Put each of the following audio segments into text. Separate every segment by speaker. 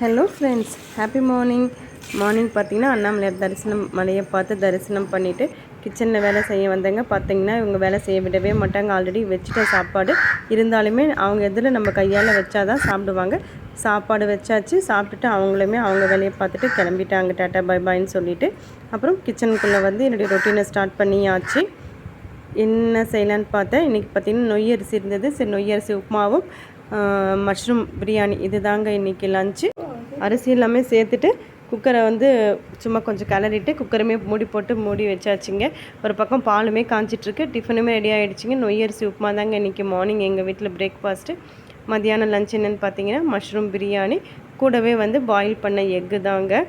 Speaker 1: Hello friends, happy morning. Morning பார்த்தீங்கன்னா அண்ணாமலையார் தரிசனம் மலையை பார்த்து தரிசனம் பண்ணிவிட்டு கிச்சனில் வேலை செய்ய வந்தேங்க. பார்த்தீங்கன்னா இவங்க வேலை செய்ய விடவே மாட்டாங்க. ஆல்ரெடி வச்சுட்ட சாப்பாடு இருந்தாலுமே அவங்க எதில் நம்ம கையால் வச்சாதான் சாப்பிடுவாங்க. சாப்பாடு வச்சாச்சு, சாப்பிட்டுட்டு அவங்களுமே அவங்க வேலையை பார்த்துட்டு கிளம்பிட்டாங்க. டாட்டா பை பாய்ன்னு சொல்லிவிட்டு அப்புறம் கிச்சனுக்குள்ளே வந்து என்னுடைய ரொட்டீனை ஸ்டார்ட் பண்ணியாச்சு. என்ன செய்யலான்னு பார்த்தேன். இன்றைக்கி பார்த்திங்கன்னா நொய் அரிசி இருந்தது. சரி, நொய் அரிசி உப்புமாவும் மஷ்ரூம் பிரியாணி இது தாங்க இன்றைக்கி லஞ்சு. அரிசி எல்லாமே சேர்த்துட்டு குக்கரை வந்து சும்மா கொஞ்சம் கிளறிட்டு குக்கருமே மூடி வச்சாச்சுங்க. ஒரு பக்கம் பாலுமே காய்ச்சிட்ருக்கு, டிஃபனுமே ரெடி ஆகிடுச்சிங்க. நொய் அரிசி உப்புமா தாங்க இன்றைக்கி மார்னிங் எங்கள் வீட்டில் பிரேக்ஃபாஸ்ட்டு. மதியானம் லஞ்ச் என்னென்னு பார்த்தீங்கன்னா மஷ்ரூம் பிரியாணி, கூடவே வந்து பாயில் பண்ண எக்கு தாங்க.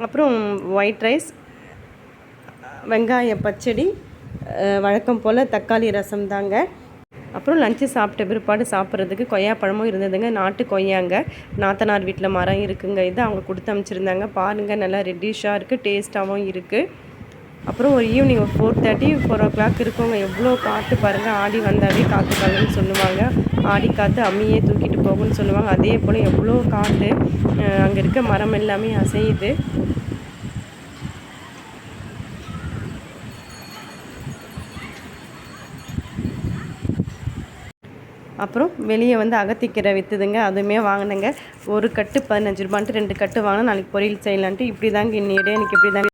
Speaker 1: அப்புறம் ஒயிட் ரைஸ், வெங்காய பச்சடி, வழக்கம் போல் தக்காளி ரசம் தாங்க. அப்புறம் லஞ்சு சாப்பிட்ட பிற்பாடு சாப்பிட்றதுக்கு கொய்யா பழமும் இருந்ததுங்க. நாட்டு கொய்யாங்க, நாத்தனார் வீட்டில் மரம் இருக்குங்க. இது அவங்க கொடுத்து அனுப்பிச்சிருந்தாங்க. பாருங்கள், நல்லா ரெட்டிஷாக இருக்குது, டேஸ்ட்டாகவும் இருக்குது. அப்புறம் ஒரு ஈவினிங் ஒரு 4:30 4 o'clock இருக்குங்க. எவ்வளோ காற்று பாருங்கள். ஆடி வந்தாவே காற்று காலம்னு சொல்லுவாங்க. ஆடி காற்று அம்மியே தூக்கிட்டு போகும்னு சொல்லுவாங்க. அதே போல் எவ்வளோ காற்று, அங்கே இருக்க மரம் எல்லாமே அசையுது. அப்புறம் வெளியே வந்து அகத்திக்கீரை விற்றுதுங்க, அதுவுமே வாங்கினேங்க. ஒரு கட்டு 15 ரூபான்ட்டு 2 கட்டு வாங்கினா நாளைக்கு பொரியல் செய்யலான்ட்டு இப்படி தாங்க இன்னையோட எனக்கு இப்படி தாங்க